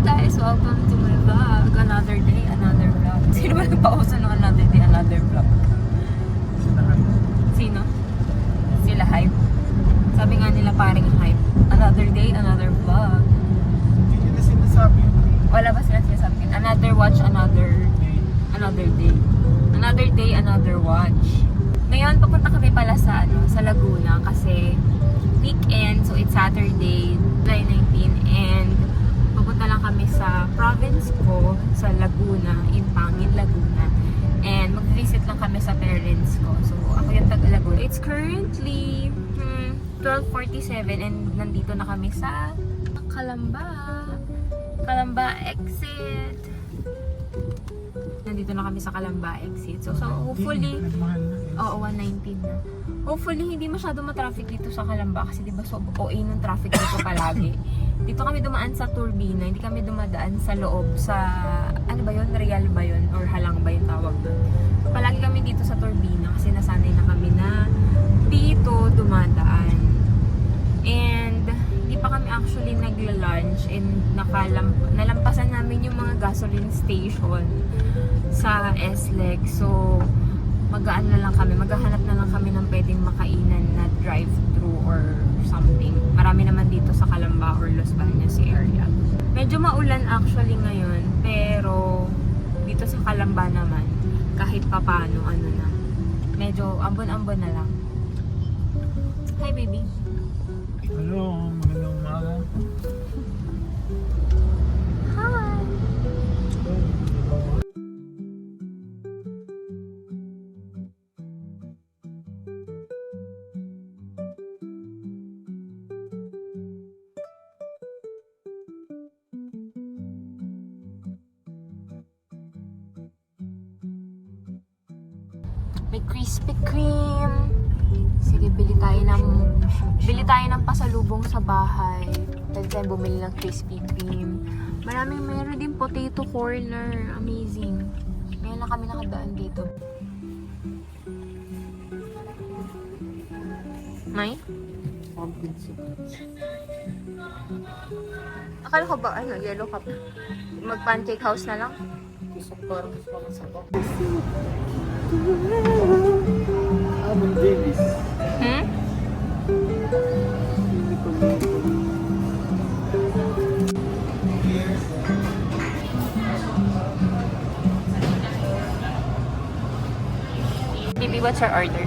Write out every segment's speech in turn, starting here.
guys, welcome to my vlog. Another day, another vlog. Sino ba nagpauso ng another day, another vlog? Sino? Sila Hype. Sabi nga nila paring Hype. Another day, another vlog. Hindi nila sinasabi. Wala ba sila sinasabi? Another watch, another day. Another day, another watch. Ngayon, papunta kami pala sa, sa Laguna kasi weekend, so it's Saturday, July 19, and pupunta lang kami sa province ko, sa Laguna, Impangin, Laguna. And mag-visit lang kami sa parents ko. So, ako yung taga-Laguna. It's currently 12:47 and nandito na kami sa Calamba exit. Nandito na kami sa Calamba exit. So hopefully, oo, 119 na. Hopefully, hindi masyado matraffic dito sa Calamba kasi diba so OA ng traffic dito palagi. Dito kami dumaan sa Turbina, hindi kami dumadaan sa loob sa, ano ba yun? Real ba yun? Or Halang ba yung tawag doon? Palagi kami dito sa Turbina kasi nasanay na kami na dito dumadaan. And hindi pa kami actually nagla-lunch and nalampasan namin yung mga gasoline station sa SLEC. So, maghanap na lang kami ng pwedeng makainan na drive-thru or something. Marami naman dito sa Calamba or Los Baños area. Medyo maulan actually ngayon, pero dito sa Calamba naman, kahit papano, medyo ambon-ambon na lang. Hi, baby. Hello, magandang umaga. Hi! May Krispy Kreme. Sige, bili tayo ng pasalubong sa bahay. Pwede tayo bumili ng Krispy Kreme. Meron din potato corner. Amazing. Ngayon lang kami nakadaan dito. May? Pumpkin soup. Akala ko ba, yellow cup. Mag-pancake house na lang? Gusto ko parang gusto ko sa bako. Amon Davis. Baby, what's your order?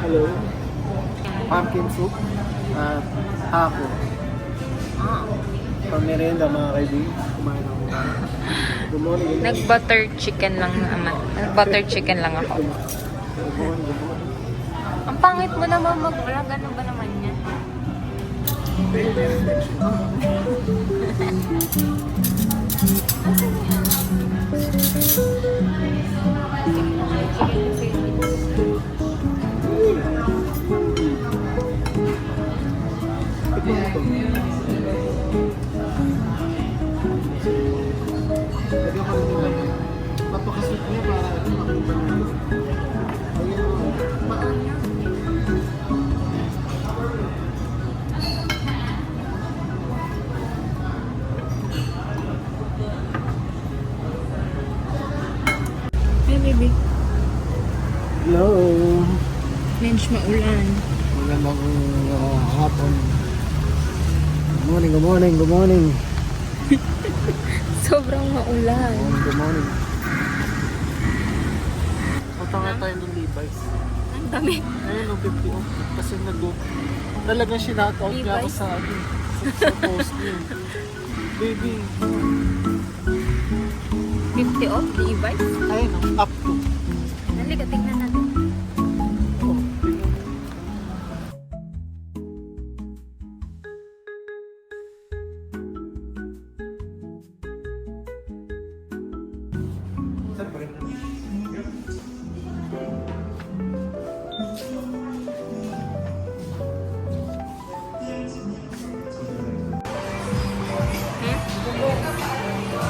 Hello. Pumpkin soup at taco. Pang merienda mga kaibigan. Kumain ako. Good morning. Nag-butter chicken lang naman. Nag-butter chicken lang ako. Good morning. Ang pangit mo naman mag-vlog. Ano ba naman yan? Napakasweet niya para makita mo. Hey, baby. Hello. Medyo maulan. Magandang hapon. Good morning. Sobrang maulan. Good morning. Punta nga tayo ng Levi's. Ang dami. Ayun, 50 off. Kasi talagang sinoutout niya ako sa post niya. Baby. 50 off, Levi's. Ayun, up to. Halika, tingnan natin. Oh,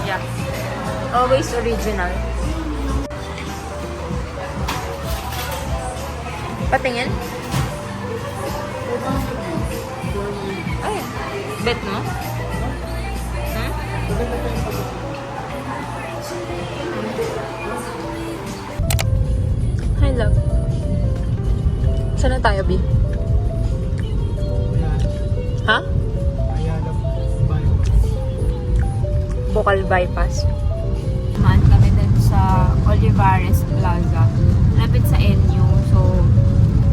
Yeah. Always original. Patingin? Ay, bet mo? Hmm? Maganda pa yung pag- Hi, love. Saan na tayo, B? Ha? Ayala. Bye. Bukal Bypass. Dumaan kami dun sa Olivares Plaza. Lapit sa NU. So,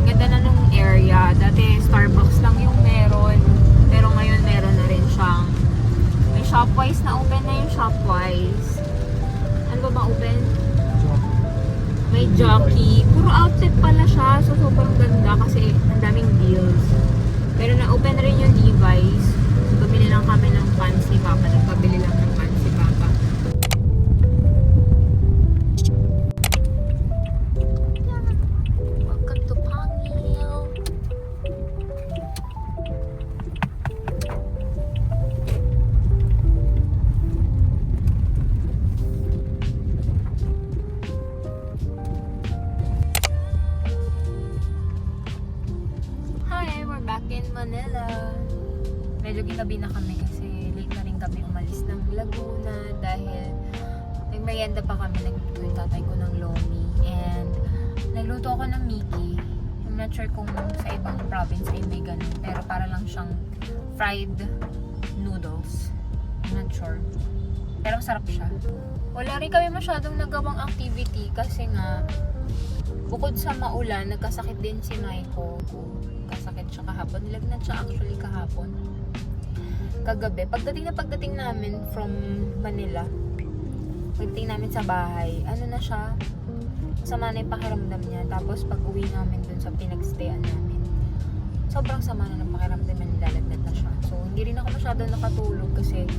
ganda na nung area. Dati Starbucks lang yung meron. Pero ngayon meron na rin siyang may Shopwise na open na yung Shopwise. Ano ba ba open? May Jockey. Puro outfit pala siya. So, sobrang ganda kasi ang daming deals. Pero na-open rin yung Levi's. Bumili lang kami ng Fancy Papa. Nagpabili lang ng Fancy Papa. Welcome to Pangil. Hi, we're back in Manila. Medyo ginabi na kami kasi late na rin kami umalis ng Laguna dahil nagmerienda pa kami. Nagluto yung tatay ko ng lomi and nagluto ako ng Mickey. I'm not sure kung sa ibang province ay may ganun pero para lang siyang fried noodles. I'm not sure. Pero masarap siya. Wala rin kami masyadong nagawang activity kasi nga bukod sa maulan, nagkasakit din si Maiko. Kasakit siya kahapon. Nilagnat siya actually kahapon. Kagabi. Pagdating namin from Manila, pagdating namin sa bahay, ano na siya, sama na yung pakiramdam niya. Tapos pag uwi namin dun sa pinagstayan namin, sobrang sama na ng pakiramdam niya, nilalagnat na siya. So, hindi rin ako masyado nakatulog kasi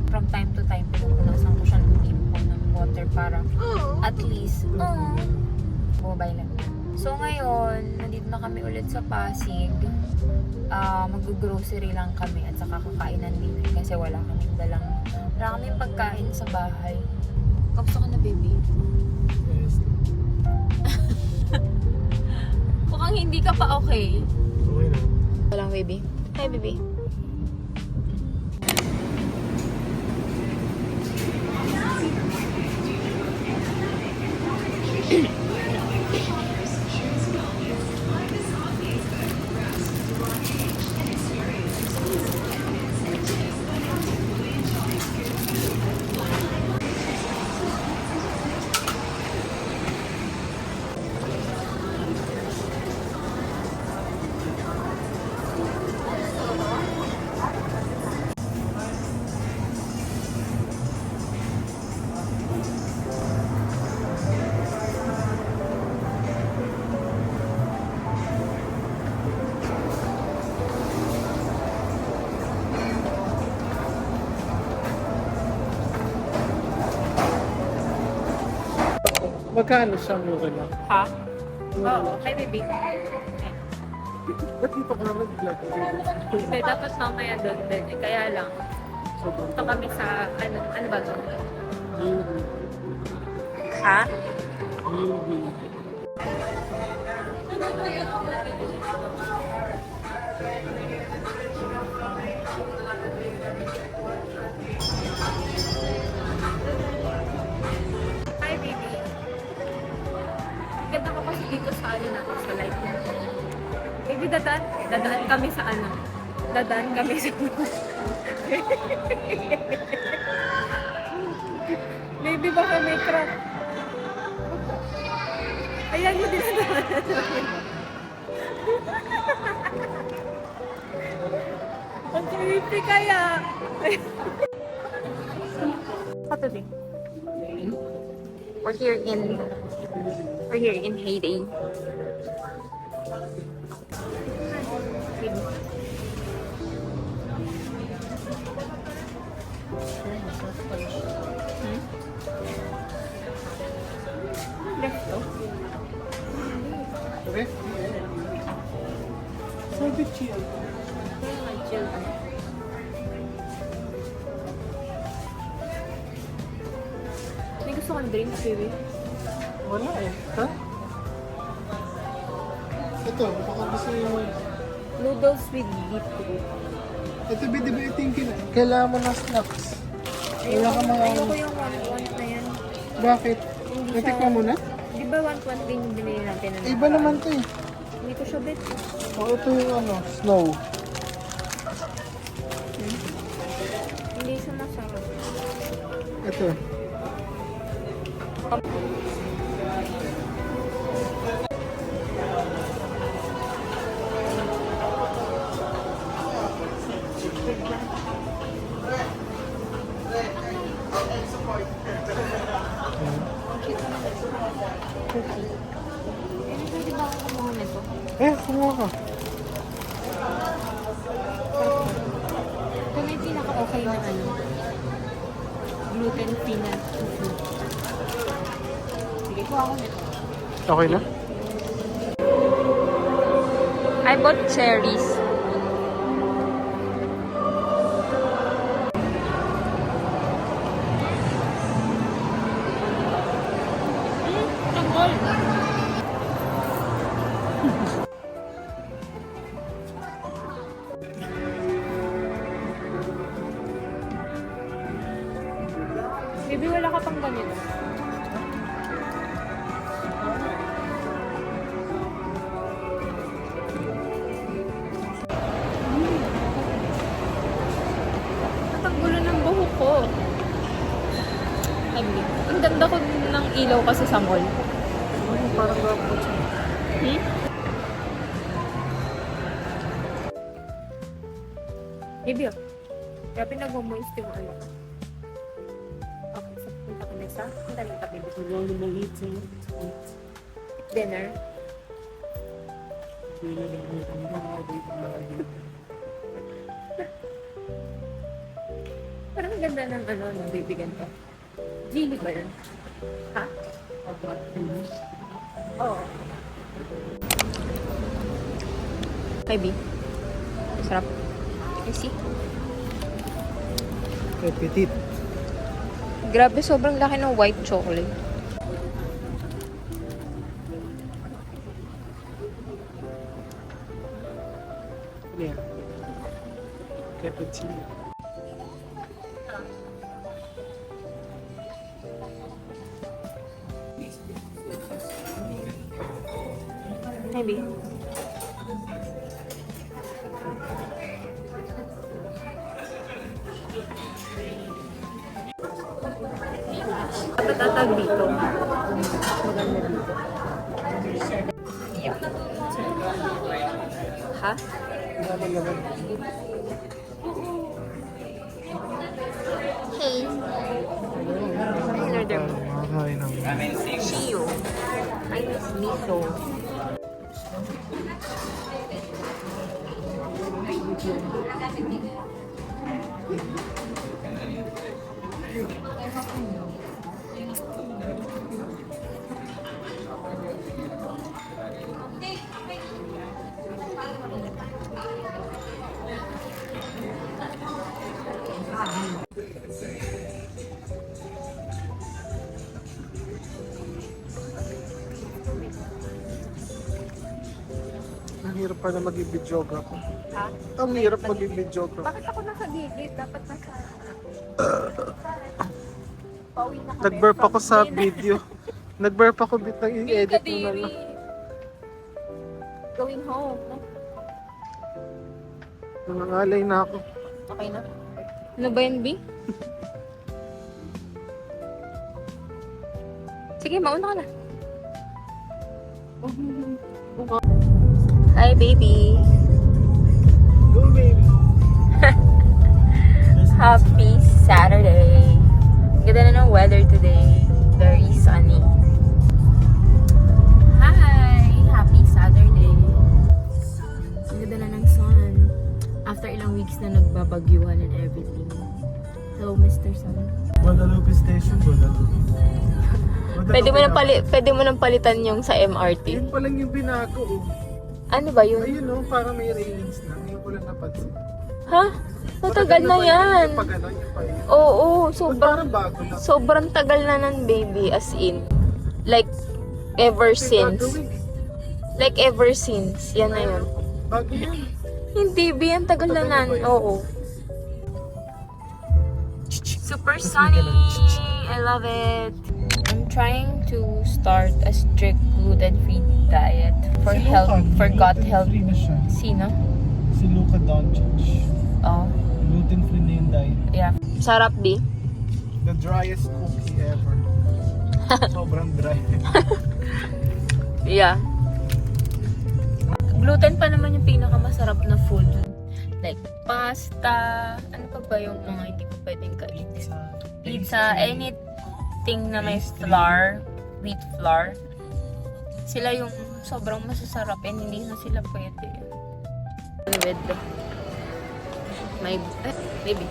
from time to time, pinupunasan ko siya ng impong ng water para at least, bumabay lang niya. So ngayon, nandito na kami ulit sa Pasig. Mag-grocery lang kami at saka kakainan din kasi wala kaming pagkain sa bahay. Kamusta ka na, baby? Yes. Mukhang hindi ka pa okay. Okay na. Walang, baby. Hi, baby. Magkano siya mura lang? Ha? Oo. Hi, baby. Ba't dito ka naman vlog? Okay, dapat mamaya doon din. Kaya lang, Sobrang ito kami sa, ano ba to? Newbie. Ha? Newbie. Hi, baby. Ganda ko kasi dito sa sa light. Baby, dadaan kami sa Dadaan kami sa Baby, baka may crack. Ayan mo dinadaan. Ang creepy kaya. Katabi. We're here in Heyday. Resto? Okay? Sabi chill. Chill. May gusto kang drinks, baby? Wala eh. Ha? Ito, baka gusto nyo Noodles with beetroot. ito, ito yung kailangan mo ng snacks. Wala ka mga... Ayoko yung 1 na yan. Bakit? Hindi Natikman mo na? Di ba 1 din yung binili natin? Na Iba naman to eh. Hindi ko siya bet. Oh, ito yung ano, snow. Hindi siya masarap. Ito. Cookie. Eh, pwede ba ako kumuha nito? Kumuha ka. Ito na yung pinaka-okay na ano. Gluten-free na tofu. Sige, kuha ako nito. Okay na? I bought cherries. Baby, wala ka pang ganito. Ang gulo ng buhok ko. Ay, ang ganda ko ng ilaw kasi sa mall. Parang dapat. Hmm? Baby, oh. Kaya pinag-moist yung ano. Okay, so punta ka na sa daling ka, baby. Dinner. Parang ang ganda ng ano, ng baby ganito. Genie ba yun? Ha? Oo. Baby. Sarap. I see. Petit. Grabe, sobrang laki ng white chocolate. Yeah. Cappuccino. Maybe. Dapat atag dito. Maganda dito. Ha? Hey. Hello there. Makakain ng... Shio. I miss miso. Ang hirap pala maging videographer. Ha? Ang hirap maging videographer. Bakit ako nakagigit? Dapat nasa... Pauwi na kami. Nag-burp ako sa From video. Nag-burp ako bit nang i-edit mo na lang. Going home. Nangangalay na ako. Okay na. Ano ba yan, B? Sige, mauna ka na. Hi, baby. Go, baby. Happy Saturday. Ganda na ng weather today. Very sunny. Hi! Happy Saturday. Ang ganda na ng sun. After ilang weeks na nagbabagyuhan and everything. Hello, Mr. Sun. Guadalupe Station, Guadalupe. Pwede mo nang palitan yung sa MRT. Yun pa lang yung binago. Oh. Ano ba yun? Ayun oh, parang may railings na. Ngayon ko lang napansin. Ha? Matagal na yan. Yung pag ano, yung pa yun. Oo, Parang bago lang. sobrang tagal na ng baby, as in. Like, ever Kasi since. gagawin eh. Like, ever since. Yan na yun. Bago yan. Hindi, B, ang tagal na Tagal na nan. ba yun? Oo. Super sunny! I love it! I'm trying to start a strict gluten-free diet for Si health, Luka, for gut health. gluten-free na siya. Sino? Si Luka Doncic. Oh, Gluten-free na yung diet. yeah. Sarap, B. The driest cookie ever. Sobrang dry. Yeah. Gluten pa naman yung pinakamasarap na food. Like pasta, ano pa ba yung mga hindi ko pwedeng kainin? Pizza, anything na may flour, wheat flour. Sila yung sobrang masasarap and hindi na sila pwede. With my baby.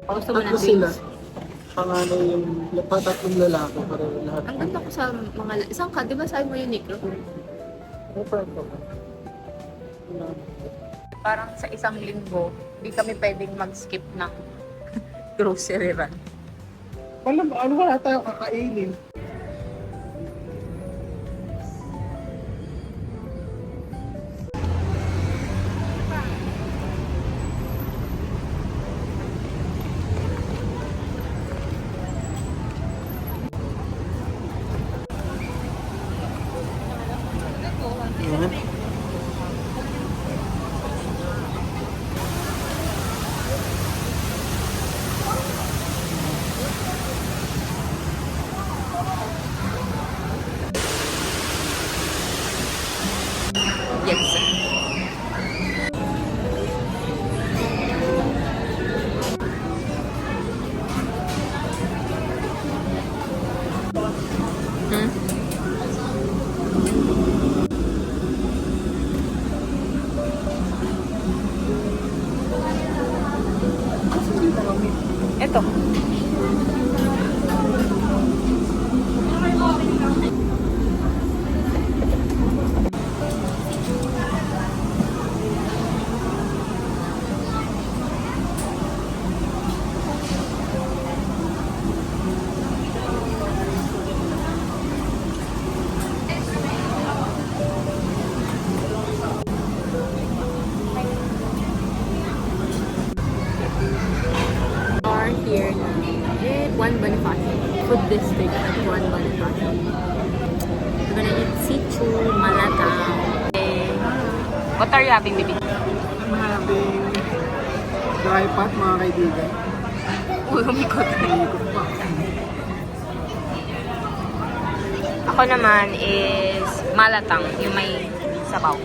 Gusto mo ng Tatlo sila. drinks? Panganay yung tatlong lalaki para lahat. Ang ganda ko sa mga... Isang ka, di ba sabi mo yung Negro? Ano pa ito? Parang sa isang linggo, di kami pwedeng mag-skip ng grocery run. Ano wala tayo kakainin? Yes. Ito. Are here at Juan Bonifacio Food District at Juan Bonifacio. We're gonna eat sichu, malatang. What are you having, baby? I'm having dry pot, mga kaibigan. Uy, umikot. Ikot pa. Ako naman is malatang, yung may sabaw.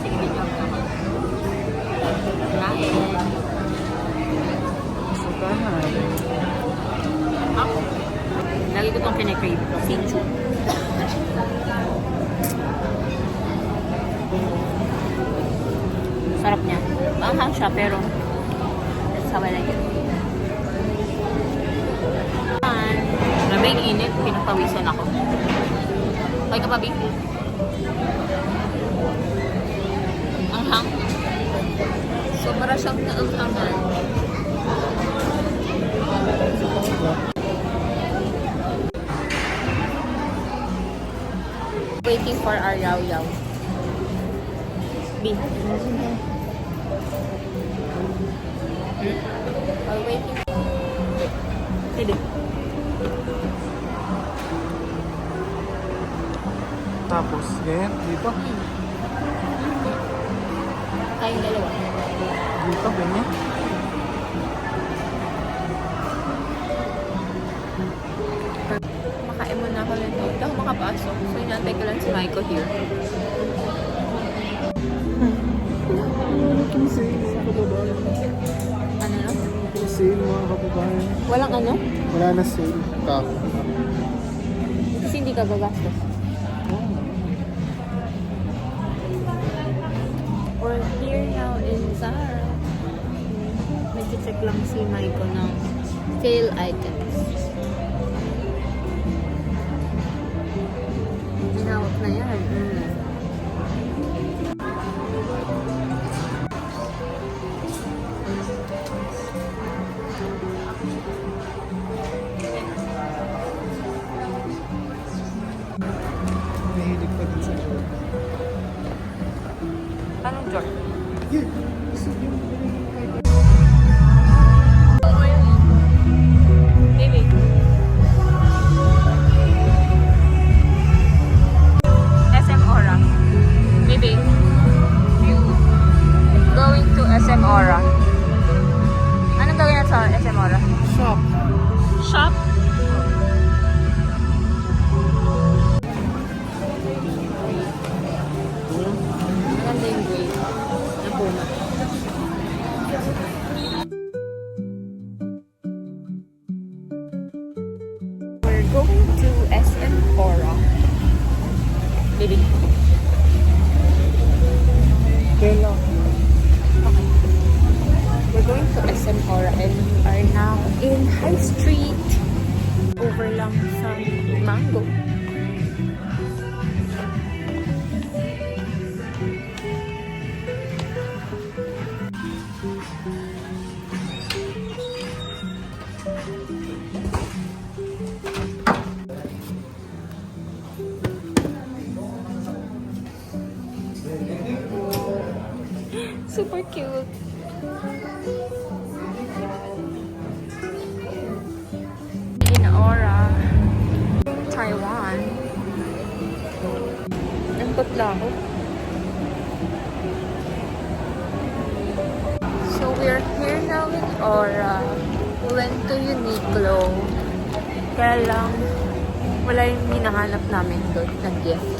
Sige, medyo. Kain. Sagahan. Ako. Lagi ko itong kine-crave. Sichu. Sarap niya. Maanghang siya pero that's how I like it. Grabing init. Pinapawisan ako. Okay ka pa, B? Anghang. Sobra siyang naanghangan. Waiting for our yaw-yaw. B. While waiting. Pwede. Tapos, ganyan, dito. Tayong dalawa. Dito, ganyan. Makain muna ako nito. Hindi ako makapasok. So, inantay ko lang si Maiko here. Itong sale, mga kababayan. Ano na? Itong sale, mga kababayan. Walang ano? Wala na sale. Kako. Kasi hindi ka gagastos. We're here now in Zara. Nag-check lang si Maiko ng sale items. Hinawak na yan. Anong George? Yeah. Sige. Baby. SM Aura. Baby. Going to SM Aura. Anong gawin natin sa SM Aura? Shop. Shop? Maganda yung gray. Na Puma. We're going to SM Aura. Baby. Kailan? Okay. We're going to SM Aura and we are now in High Street. Over lang sa Mango. Super cute. In Aura, Taiwan. Ang putla ko. So we're here now in Aura. We went to Uniqlo. Kaya lang, wala yung hinahanap namin doon na gift.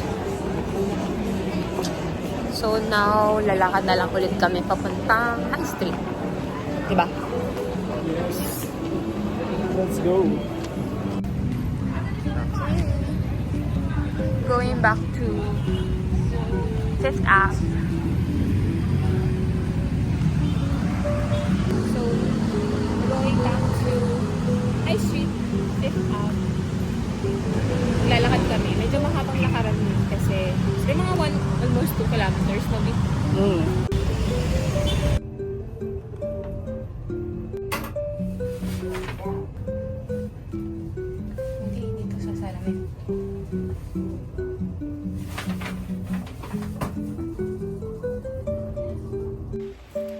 So now, lalakad na lang ulit kami papuntang High Street. Diba? Yes. Let's go. Going back to Fifth Ave. So, going back to High Street, Fifth Ave. Lalakad kami. Medyo mahabang lakaran yun kasi mga almost 2 kilometers na bit. Hindi, dito sa salamin.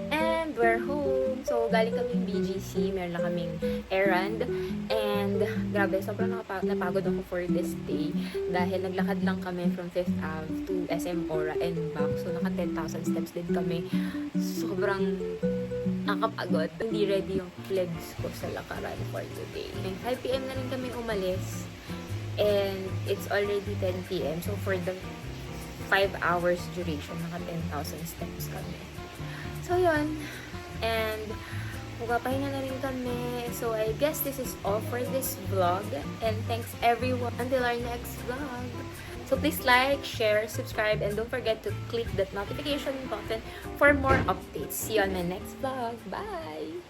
And we're home. So, galing kaming BGC. Meron lang kaming errand. And, grabe, sobrang napagod ako for this day. Dahil naglakad lang kami from 5th Ave to SM Aura and back. So, naka 10,000 steps din kami. Sobrang nakapagod. Hindi ready yung legs ko sa lakaran for today. 5 p.m. na rin kami umalis. And, it's already 10 p.m. So, for the 5 hours duration, naka 10,000 steps kami. So, yun. And, magpapahinga na rin kami. So, I guess this is all for this vlog. And thanks everyone. Until our next vlog. So, please like, share, subscribe, and don't forget to click that notification button for more updates. See you on my next vlog. Bye!